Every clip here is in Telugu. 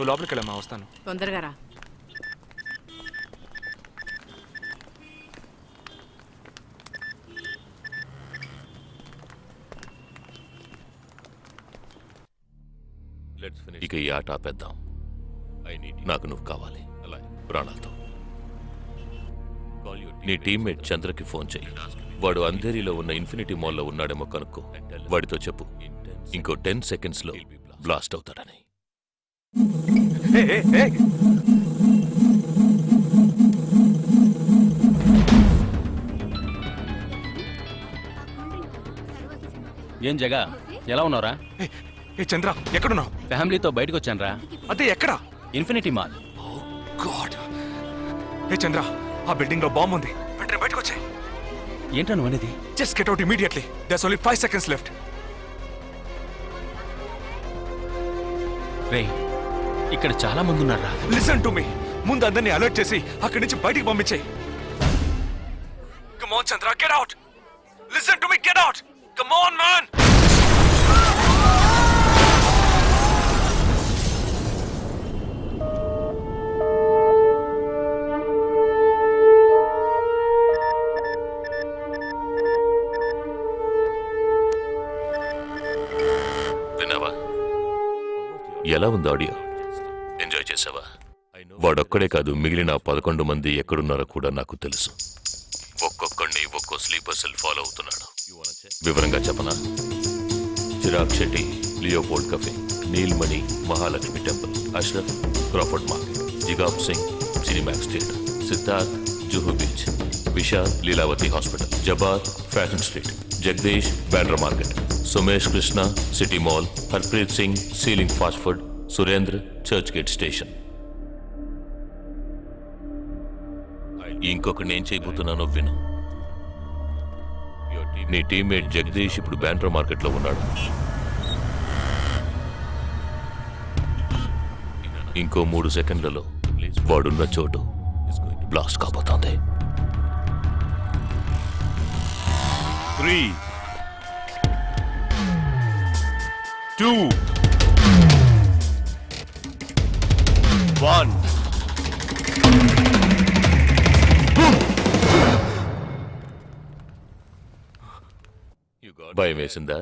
నువ్వు లోపలికి వెళ్ళమ్మా, వస్తాను. తొందరగా రా. ఇక ఈ ఆట ఆపేద్దాం. నాకు నువ్వు కావాలి ప్రాణాలతో. నీ టీమ్మేట్ చంద్రకి ఫోన్ చెయ్యి. వాడు అంధేరిలో ఉన్న ఇన్ఫినిటీ మాల్లో ఉన్నాడేమో కనుక్కో. వాడితో చెప్పు ఇంకో 10 సెకండ్స్లో బ్లాస్ట్ అవుతాడని. ఏం జగా, ఎలా ఉన్నారా? ఏ చంద్ర, ఎక్కడున్నావు? ఫ్యామిలీతో బయటకు వచ్చానరా. అదే ఎక్కడ? Infinity mall. గాడ్. ఏ చంద్ర, ఆ బిల్డింగ్ లో బాంబు ఉంది. వెంటనే బయటకు వచ్చాయి. ఏంటా నువ్వు అనేది? Just get out immediately. There's only 5 seconds left. రే, ఇక్కడ చాలా మంది ఉన్నారా. Listen to me. ముందు అందరినీ అలర్ట్ చేసి అక్కడి నుంచి బయటికి పంపించేయి. Come on Chandra, get out. Listen to me, get out. Come on man. విన్నావా? ఎలా ఉంది ఆడియో? ఎంజాయ్ చేసావా? వాడొక్కడే కాదు, మిగిలిన 11 మంది ఎక్కడున్నారో కూడా నాకు తెలుసు. ఒక్కొక్కడిని ఒక్కో స్లీపర్ సెల్ ఫాలో అవుతున్నాడు. వివరంగా చెప్పనా? Chirag Shetty, Leopold cafe, Neelmani, Mahalakshmi temple, Ashraf, Crawford market, Jigab Singh, Cinemax theatre, Siddharth, Juhu beach, Vishal, Lilavati hospital, Jabar, fashion street, Jagdish, Bandra market, Sumesh Krishna, city mall, Harpreet Singh, ceiling fast food, Surendra, Churchgate station. ఇంకొకటి నేను చేయబోతున్నానో విను. నీ టీమ్మేట్ జగదీష్ ఇప్పుడు బ్యాండ్రా మార్కెట్ లో ఉన్నాడు. ఇంకో 3 సెకండ్లలో వాడున్న చోటు బ్లాస్ట్ కాబోతోంది. 3, 2, 1. భయం వేసిందా?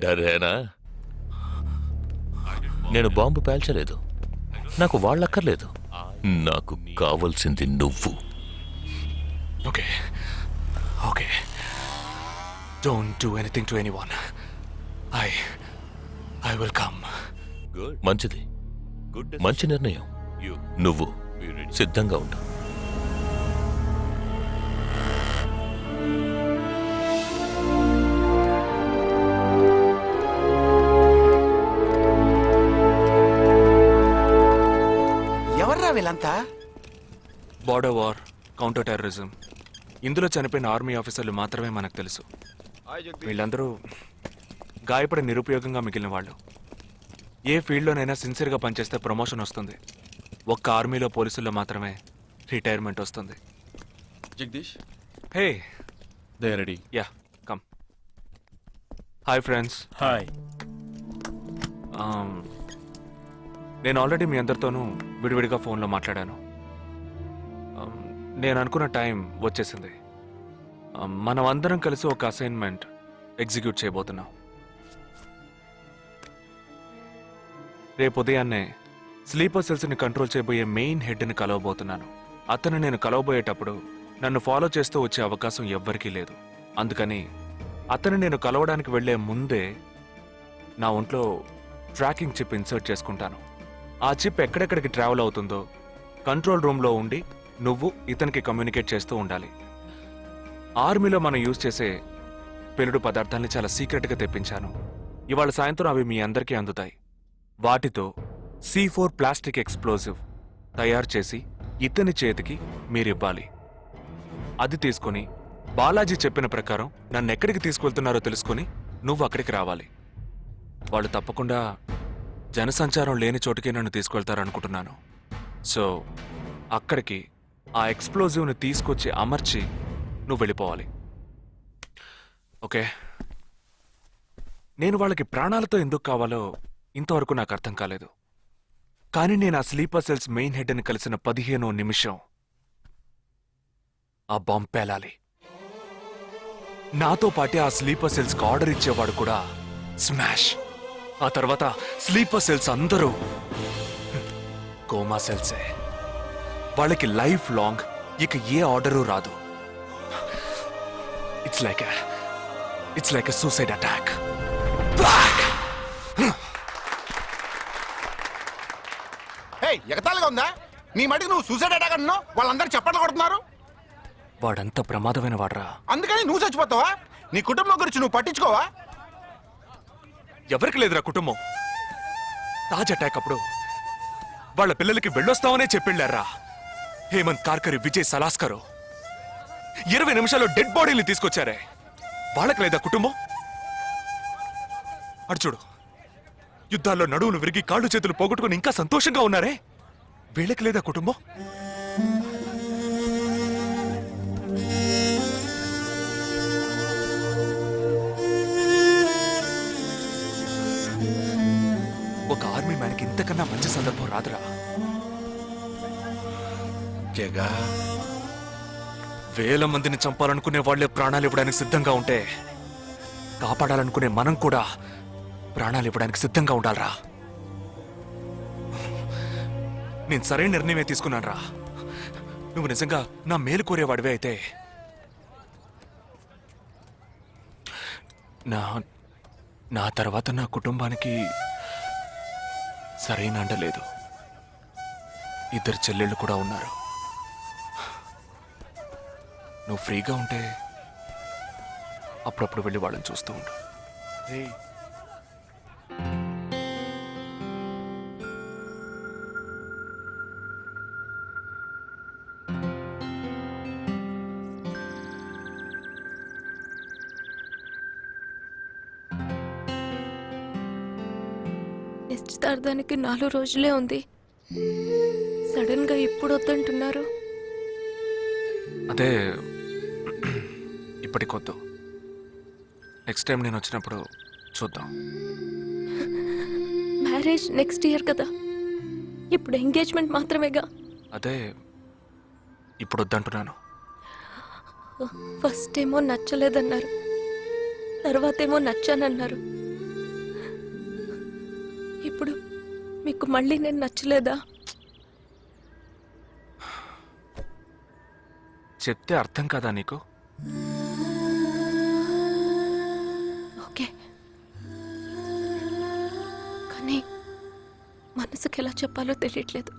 డరేనా? నేను బాంబు పేల్చలేదు. నాకు వాళ్ళక్కర్లేదు. నాకు కావలసింది నువ్వు. Okay okay, don't do anything to anyone. I will come. మంచిది, మంచి నిర్ణయం. నువ్వు సిద్ధంగా ఉండు. ఎవర్రా వీళ్ళంతా? బార్డర్ వార్, కౌంటర్ టెర్రరిజం, ఇందులో చనిపోయిన ఆర్మీ ఆఫీసర్లు మాత్రమే మనకు తెలుసు. వీళ్ళందరూ గాయపడి నిరుపయోగంగా మిగిలిన వాళ్ళు. ఏ ఫీల్డ్లోనైనా సిన్సియర్గా పనిచేస్తే ప్రమోషన్ వస్తుంది. ఒక్క ఆర్మీలో పోలీసుల్లో మాత్రమే రిటైర్మెంట్ వస్తుంది. Jagdish, hey, they ready. Yeah, come. Hi friends. Hi. నేను ఆల్రెడీ మీ అందరితోనూ విడివిడిగా ఫోన్లో మాట్లాడాను. నేను అనుకున్న టైం వచ్చేసింది. మనం అందరం కలిసి ఒక అసైన్మెంట్ ఎగ్జిక్యూట్ చేయబోతున్నాం. రేపు ఉదయాన్నే స్లీపర్ సెల్స్ని కంట్రోల్ చేయబోయే మెయిన్ హెడ్ని కలవబోతున్నాను. అతను నేను కలవబోయేటప్పుడు నన్ను ఫాలో చేస్తూ వచ్చే అవకాశం ఎవ్వరికీ లేదు. అందుకని అతను నేను కలవడానికి వెళ్లే ముందే నా ఒంట్లో ట్రాకింగ్ చిప్ ఇన్సర్ట్ చేసుకుంటాను. ఆ చిప్ ఎక్కడెక్కడికి ట్రావెల్ అవుతుందో కంట్రోల్ రూమ్లో ఉండి నువ్వు ఇతనికి కమ్యూనికేట్ చేస్తూ ఉండాలి. ఆర్మీలో మనం యూజ్ చేసే పెలుడు పదార్థాలని చాలా సీక్రెట్గా తెప్పించాను. ఇవాళ సాయంత్రం అవి మీ అందరికీ అందుతాయి. వాటితో C4 ప్లాస్టిక్ ఎక్స్ప్లోజివ్ తయారు చేసి ఇతని చేతికి మీరివ్వాలి. అది తీసుకొని బాలాజీ చెప్పిన ప్రకారం నన్ను ఎక్కడికి తీసుకెళ్తున్నారో తెలుసుకొని నువ్వు అక్కడికి రావాలి. వాళ్ళు తప్పకుండా జనసంచారం లేని చోటుకి నన్ను తీసుకెళ్తారనుకుంటున్నాను. సో అక్కడికి ఆ ఎక్స్ప్లోజివ్ని తీసుకొచ్చి అమర్చి నువ్వు వెళ్ళిపోవాలి. ఓకే? నేను వాళ్ళకి ప్రాణాలతో ఎందుకు కావాలో ఇంతవరకు నాకు అర్థం కాలేదు. కానీ నేను ఆ స్లీపర్ సెల్స్ మెయిన్ హెడ్ ని కలిసిన 15వ నిమిషం ఆ బాంబ్ పేలాలి. నాతో పాటే ఆ స్లీపర్ సెల్స్ కి ఆర్డర్ ఇచ్చేవాడు కూడా స్మాష్. ఆ తర్వాత స్లీపర్ సెల్స్ అందరూ కోమా సెల్సే. వాళ్ళకి లైఫ్ లాంగ్ ఇక ఏ ఆర్డరు రాదు. It's like a suicide attack. ఎగతాళిగా ఉందా? నీ మటుకు నువ్వు సూసైడ్ అటాక్ అంటున్నావు, వాళ్ళందరూ చప్పట్లు కొడుతున్నారు. వాడంత ప్రమాదమైన వాడ్రా. అందుకని నువ్వు చచ్చిపోతావా? నీ కుటుంబం గురించి నువ్వు పట్టించుకోవా? ఎవరికి లేదురా కుటుంబం. తాజ్ అటాక్ అప్పుడు వాళ్ళ పిల్లలకి వెళ్ళొస్తామనే చెప్పెళ్ళారా. హేమంత్ కార్కరి, విజయ్ సలాస్కరు 20 నిమిషాల్లో డెడ్ బాడీని తీసుకొచ్చారే. వాళ్ళకి లేదా కుటుంబం? అటు చూడు, యుద్ధాల్లో నడువులు విరిగి కాళ్ళు చేతులు పోగొట్టుకుని ఇంకా సంతోషంగా ఉన్నారే. వీళ్ళకి లేదా కుటుంబం? ఒక ఆర్మీ మ్యాన్కి ఇంతకన్నా మంచి సందర్భం రాదురా. జగా, వేల మందిని చంపాలనుకునే వాళ్లే ప్రాణాలు ఇవ్వడానికి సిద్ధంగా ఉంటే కాపాడాలనుకునే మనం కూడా ప్రాణాలు ఇవ్వడానికి సిద్ధంగా ఉండాలరా. నేను సరైన నిర్ణయమే తీసుకున్నాను రా. నువ్వు నిజంగా నా మేలు కోరేవాడివే అయితే నా తర్వాత నా కుటుంబానికి సరైన అండ లేదు. 2 చెల్లెళ్ళు కూడా ఉన్నారు. నువ్వు ఫ్రీగా ఉంటే అప్పుడప్పుడు వెళ్ళి వాళ్ళని చూస్తూ ఉండు. నిశ్చితార్థానికి 4 రోజులే ఉంది. సడన్ గా ఇప్పుడు వద్దంటున్నారు. అదే ఇప్పటికొద్దు. నెక్స్ట్ టైం నేను వచ్చినప్పుడు చూద్దాం. మ్యారేజ్ నెక్స్ట్ ఇయర్ కదా, ఇప్పుడు ఎంగేజ్మెంట్ మాత్రమేగా. అదే ఇప్పుడు వద్దంటున్నాను. ఫస్ట్ ఏమో నచ్చలేదన్నారు, తర్వాతేమో నచ్చానన్నారు. ఇప్పుడు మీకు మళ్ళీ నేను నచ్చలేదా? చెప్తే అర్థం కాదా నీకు? ఓకే, కానీ మనసుకి ఎలా చెప్పాలో తెలియట్లేదు.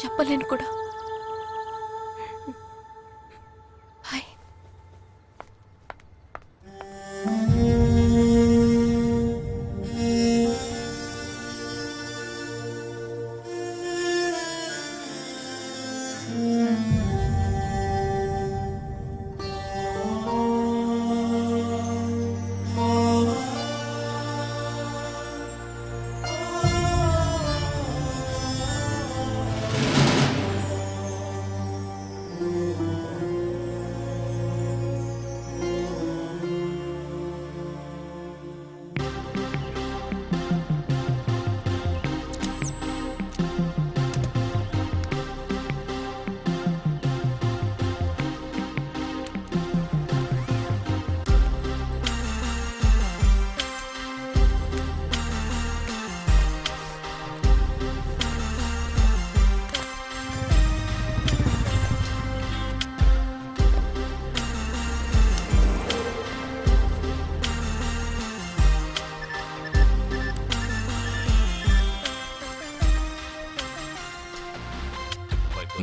చెప్పలేను కూడా. హాయ్.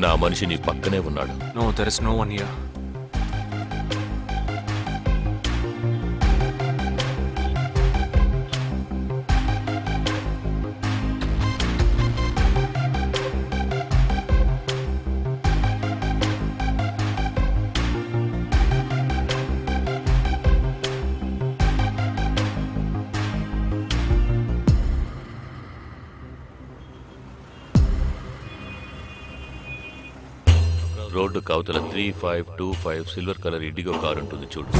నా మనిషి నీ పక్కనే ఉన్నాడు. No, there is no one here. Road కవతల 3525 సిల్వర్ కలర్ ఇండిగో కారు ఉంటుంది చూడు.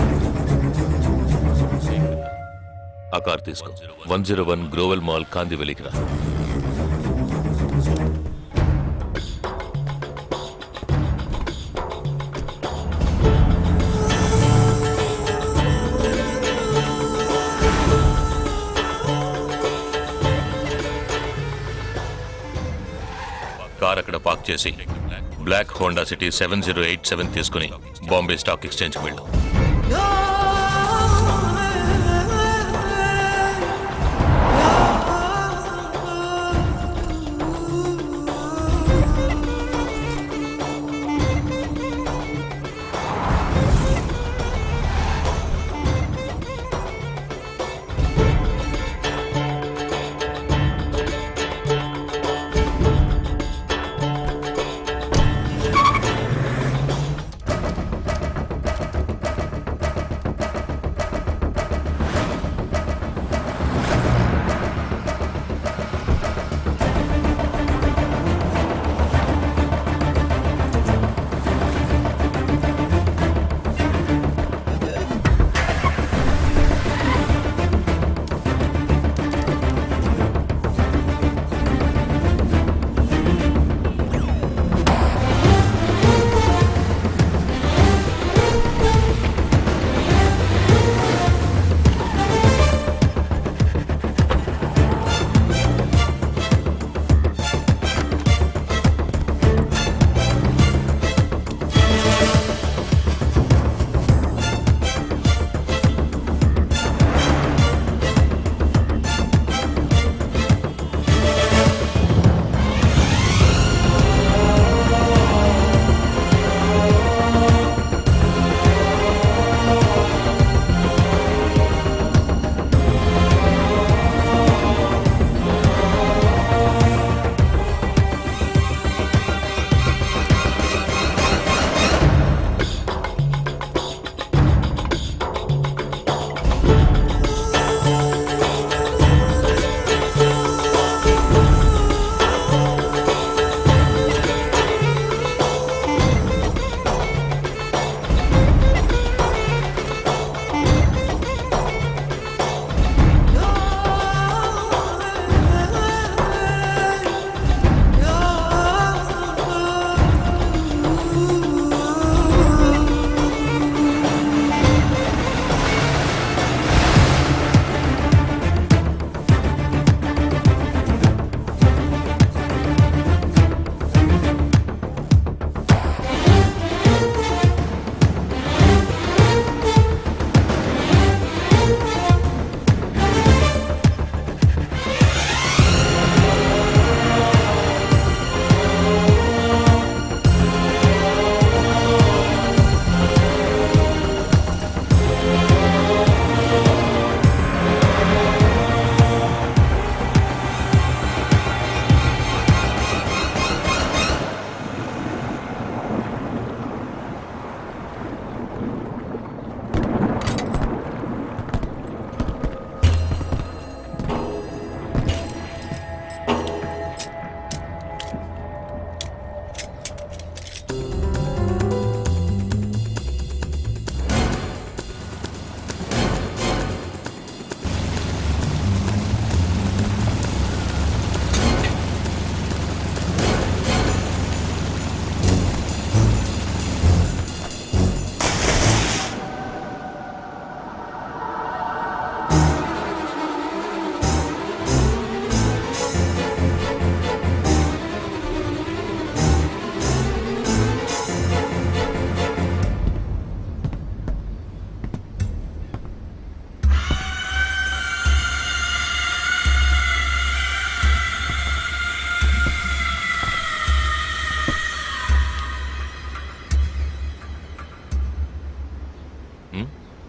ఆ కార్ తీసుకో. 101 గ్రోవెల్ మాల్, కాందివెలికి రా. కార్ అక్కడ పార్క్ చేసి బ్లాక్ హోండా సిటీ 7087 తీసుకుని బాంబే స్టాక్ ఎక్స్చేంజ్కి వెళ్ళు.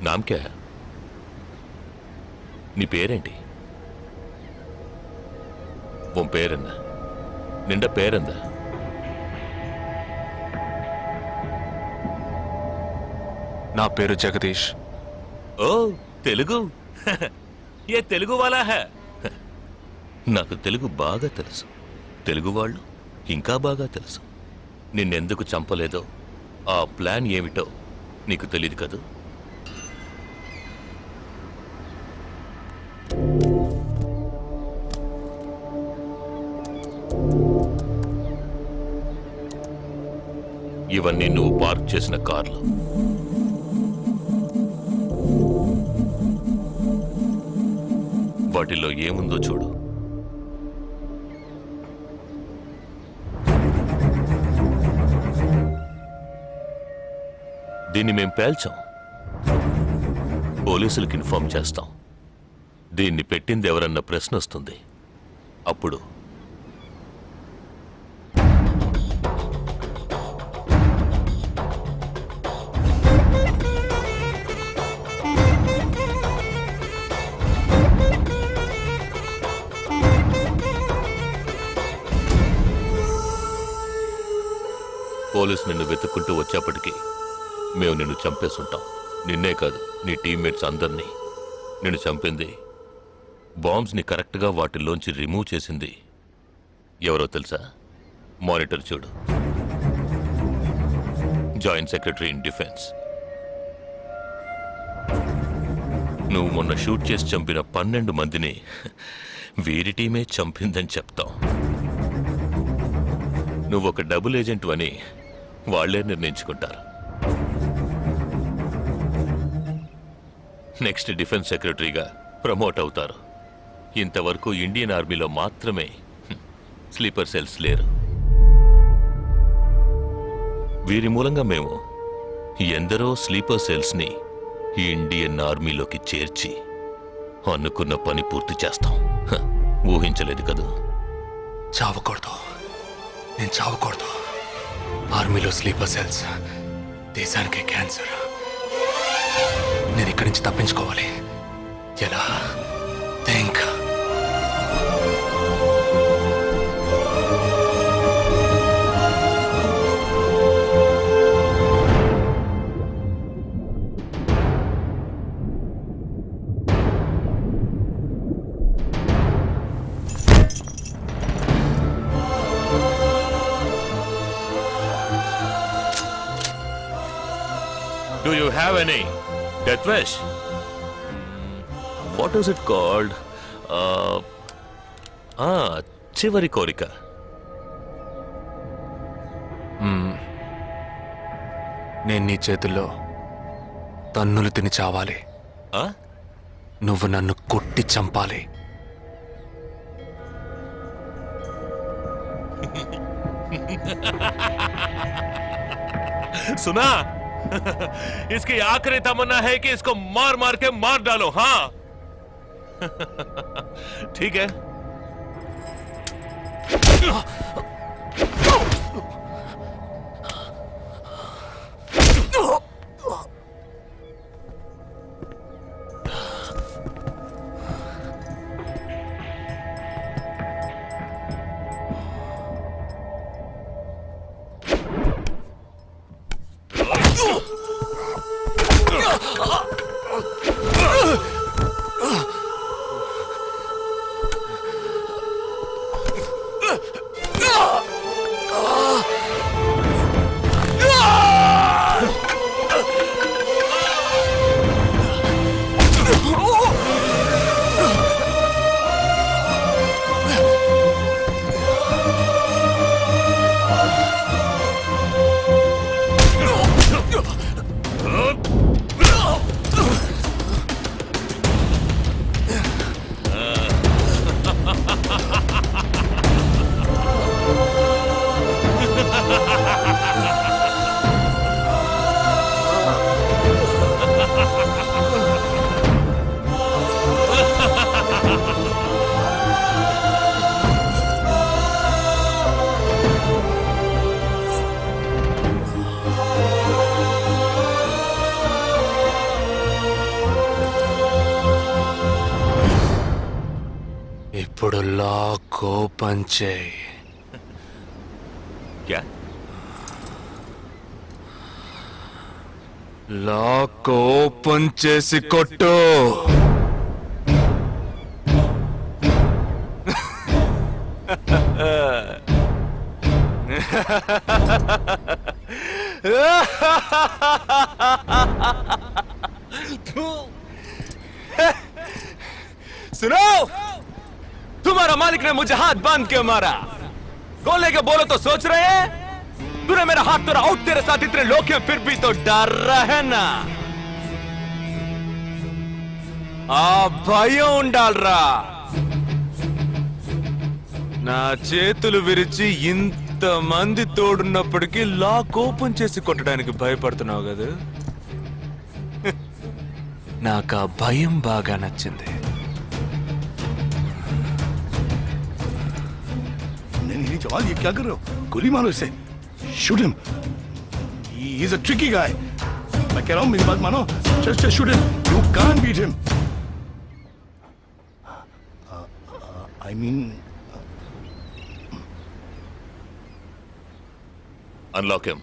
నామ్ క్యా హై? నీ పేరేంటి? ఉన్ పేరెన్న? నిండ పేరెంద? నా పేరు జగదీష్. ఓ తెలుగు. ఏ తెలుగు వాలా హై? నాకు తెలుగు బాగా తెలుసు. తెలుగు వాళ్ళు ఇంకా బాగా తెలుసు. నిన్నెందుకు చంపలేదో ఆ ప్లాన్ ఏమిటో నీకు తెలియదు కదూ. ఇవన్నీ నువ్వు పార్క్ చేసిన కార్లు. వాటిల్లో ఏముందో చూడు. దీన్ని మేం పేల్చాం, పోలీసులకు ఇన్ఫార్మ్ చేస్తాం. దీన్ని పెట్టింది ఎవరన్న ప్రశ్న వస్తుంది. అప్పుడు పోలీసు నిన్ను వెతుక్కుంటూ వచ్చేప్పటికీ మేము నిన్ను చంపేసుంటాం. నిన్నే కాదు, నీ టీమ్మేట్స్ అందరినీ. నిన్ను చంపింది, బాంబ్స్ని కరెక్ట్గా వాటిల్లోంచి రిమూవ్ చేసింది ఎవరో తెలుసా? మానిటర్ చూడు. Joint secretary in defence. నువ్వు మొన్న షూట్ చేసి చంపిన 12 మందిని వీరి టీమే చంపిందని చెప్తాం. నువ్వు ఒక డబుల్ ఏజెంట్ అని వాళ్లే నిర్ణయించుకుంటారు. నెక్స్ట్ డిఫెన్స్ సెక్రటరీగా ప్రమోట్ అవుతారు. ఇంతవరకు ఇండియన్ ఆర్మీలో మాత్రమే స్లీపర్ సెల్స్ లేరు. వీరి మూలంగా మేము ఎందరో స్లీపర్ సెల్స్ని ఇండియన్ ఆర్మీలోకి చేర్చి అనుకున్న పని పూర్తి చేస్తాం. ఊహించలేదు కదూ? చావకూడదు, నేను చావకూడదు. ఆర్మీలో స్లీపర్ సెల్స్ దేశానికి క్యాన్సర్. నేను ఇక్కడి నుంచి తప్పించుకోవాలి. ఎలా? Think. Do you have any death wish? What is it called? చివరి కోరిక. నేను నీ చేతుల్లో తన్నులు తిని చావాలి. నువ్వు నన్ను కొట్టి చంపాలి. सुना? इसकी आखिरी तमन्ना है कि इसको मार मार के मार डालो. हाँ ठीक है. ఇప్పుడు లాక్ ఓపెన్ చేయి. क्या? లాక్ ఓపెన్ చేసి కొట్టు. सुनो, तुम्हारा मालिक ने मुझे हाथ बांध के मारा. गोले के बोलो तो सोच रहे हैं? तूने मेरा हाथ तोड़ा और तेरे साथ इतने लोग हैं फिर भी तो डर रहा है ना ఆ భయం ఉండాలరా నా చేతులు విరిచి ఇంతమంది తోడున్నప్పటికీ లాక్ ఓపెన్ చేసి కొట్టడానికి భయపడుతున్నావు కదా నాకు ఆ భయం బాగా నచ్చింది नहीं जवान ये क्या कर रहे हो गोली मारो इसे shoot him he is a tricky guy मैं कह रहा हूं मेरी बात मानो just shoot him you can't beat him I mean unlock him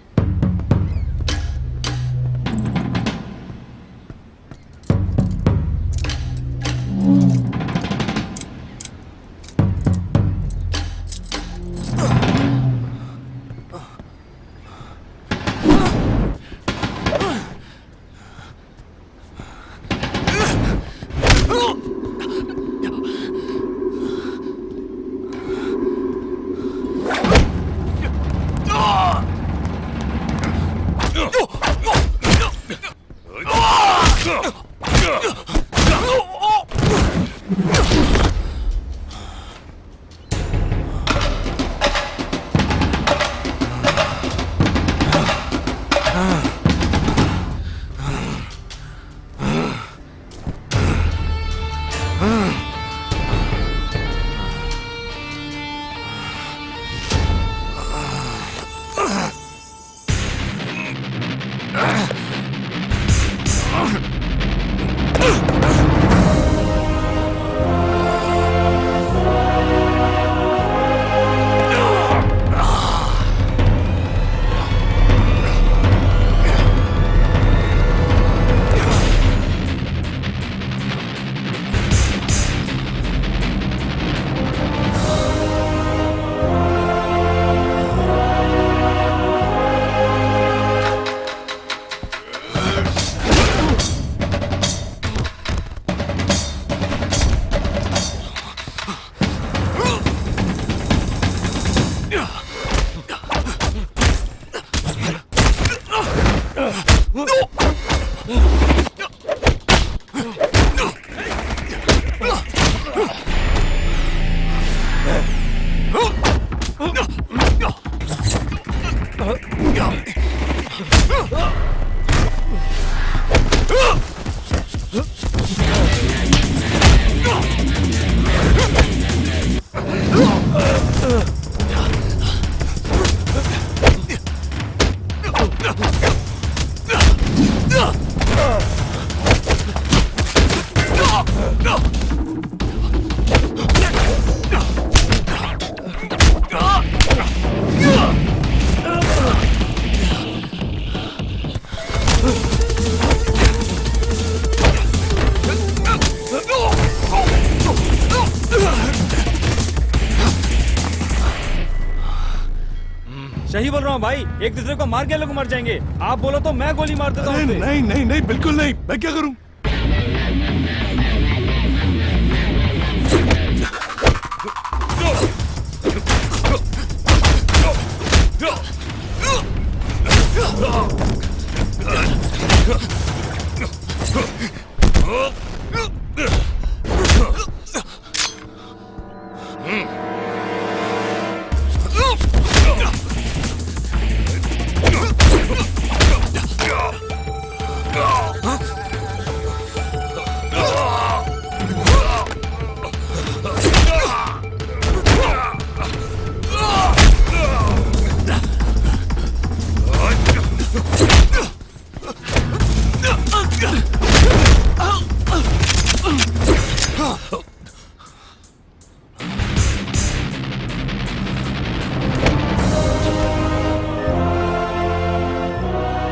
सही बोल रहा हूँ भाई एक दूसरे को मार के लोग मर जाएंगे आप बोलो तो मैं गोली मार देता हूँ नहीं नहीं नहीं बिल्कुल नहीं मैं क्या करूं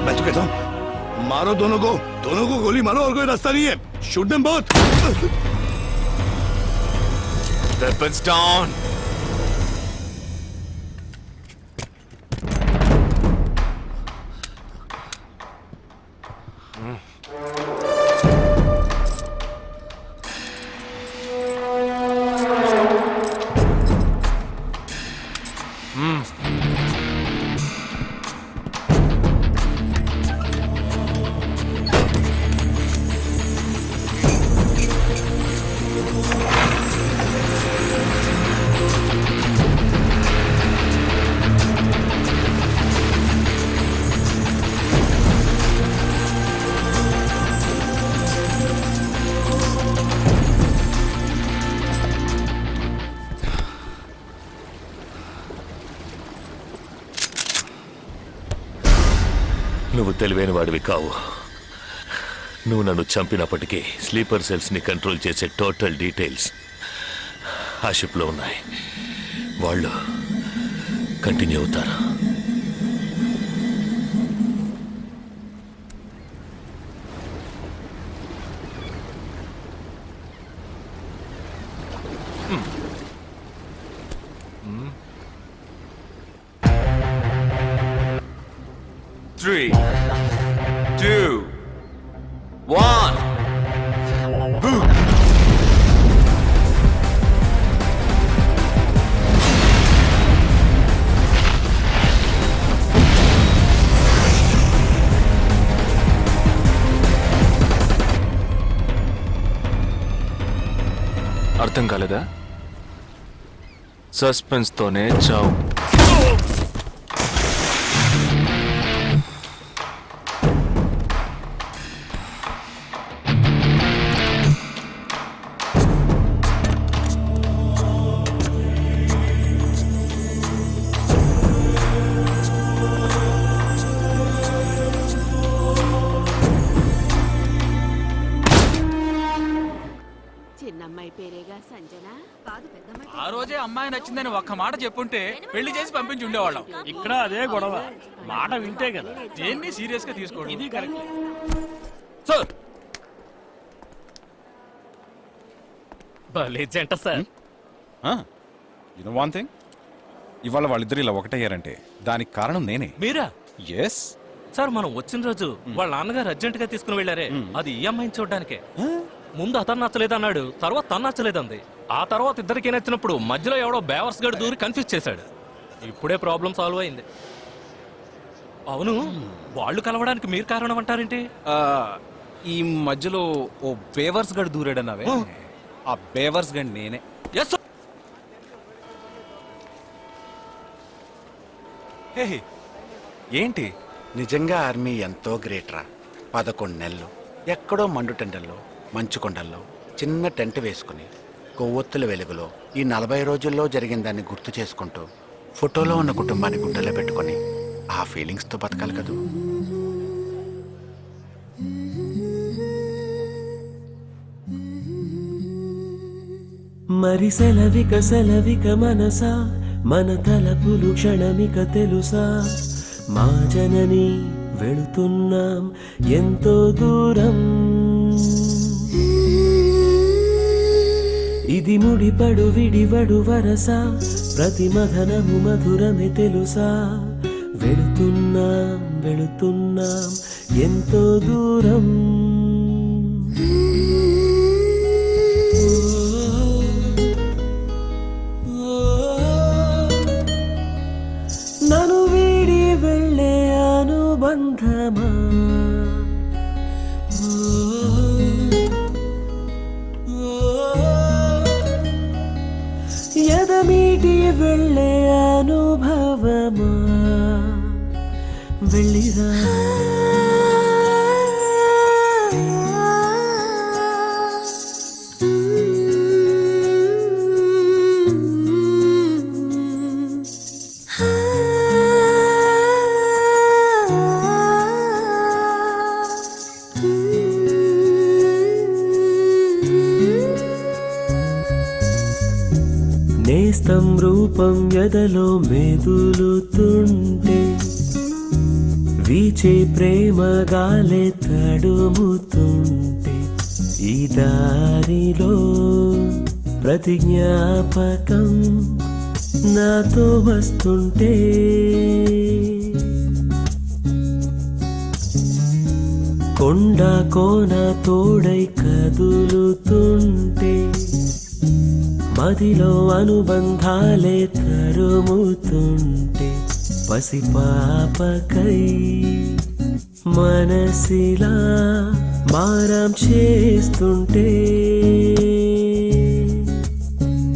मैं तो कहता हूं मारो दोनों को गोली मारो और कोई रास्ता नहीं है shoot them both Weapons down. నువ్వు తెలివైన వాడివి కావు. నువ్వు నన్ను చంపినప్పటికీ స్లీపర్ సెల్స్ని కంట్రోల్ చేసే టోటల్ డీటెయిల్స్ ఆ షిప్లో ఉన్నాయి. వాళ్ళు కంటిన్యూ అవుతారు. Three, two, one. అర్థం కాలేదా? సస్పెన్స్ తోనే చావు. చిన్నమ్మాయి పేరేగా సంజన కాదు పెద్దమ్మాయి ఆ రోజే అమ్మాయి నచ్చిందని ఒక్క మాట చెప్పుంటే పెళ్లి చేసి పంపించి ఉండేవాళ్ళం. ఇక్కడ అదే గొడవ మాట వింటే కదా దేన్ని సీరియస్ గా తీసుకోండి. ఇది కరెక్ట్ సార్ భలే జంట sir. You know one thing, ఇవాళ వాళ్ళిద్దరు ఇలా ఒకటయ్యారంటే దానికి కారణం నేనే. మీరా? ఎస్ సార్ మనం వచ్చిన రోజు వాళ్ళ నాన్నగారు అర్జెంట్ గా తీసుకుని వెళ్ళారే, అది ఈ అమ్మాయిని చూడడానికే. ముందు అతను నచ్చలేదన్నాడు, తర్వాత తను నచ్చలేదంది. ఆ తర్వాత ఇద్దరికి నచ్చినప్పుడు మధ్యలో ఎవడో బేవర్స్ గడు దూరి కన్ఫ్యూజ్ చేశాడు. ఇప్పుడే ప్రాబ్లం సాల్వ్ అయింది. అవును, వాళ్ళు కలవడానికి మీరు కారణం అంటారేంటి? ఈ మధ్యలో ఓ బేవర్స్ గడ్ దూరాడన్నావే, ఆ బేవర్స్ గడ్ నేనే. ఎస్. హే, ఏంటి? నిజంగా ఆర్మీ ఎంతో గ్రేట్ రా. 11 నెలలు ఎక్కడో మండుటెండల్లో మంచు కొండల్లో చిన్న టెంట్ వేసుకుని కొవ్వొత్తుల వెలుగులో ఈ 40 రోజుల్లో జరిగిన దాన్ని గుర్తు చేసుకుంటూ ఫోటోలో ఉన్న కుటుంబాన్ని గుండెలో పెట్టుకొని ఆ ఫీలింగ్స్తో బతకాలి కదూ. మరి సెలవిక మనసా మన తలపులు క్షణమిక తెలుసా మా జనని వెళుతున్నాం ఎంతో దూరం ఇది ముడిపడు విడివడు వరస ప్రతి మధనము మధురమే తెలుసా వెళుతున్నాం ఎంతో దూరం నన్ను వీడి వెళ్ళే అనుబంధమా ఎదమీటి వెళ్ళే అనుభవమా వెళ్ళిరా నేస్తం రూపం ఎదలో మెదులుతుంటే వీచే ప్రేమ గాలే తడుముతుంటే ఈ దారిలో ప్రతి జ్ఞాపకం నాతో వస్తుంటే కొండ కోన తోడై కదులుతుంటే మదిలో అనుబంధాలే తరుముతుంటే పసిపాపకై మనసిలా మారం చేస్తుంటే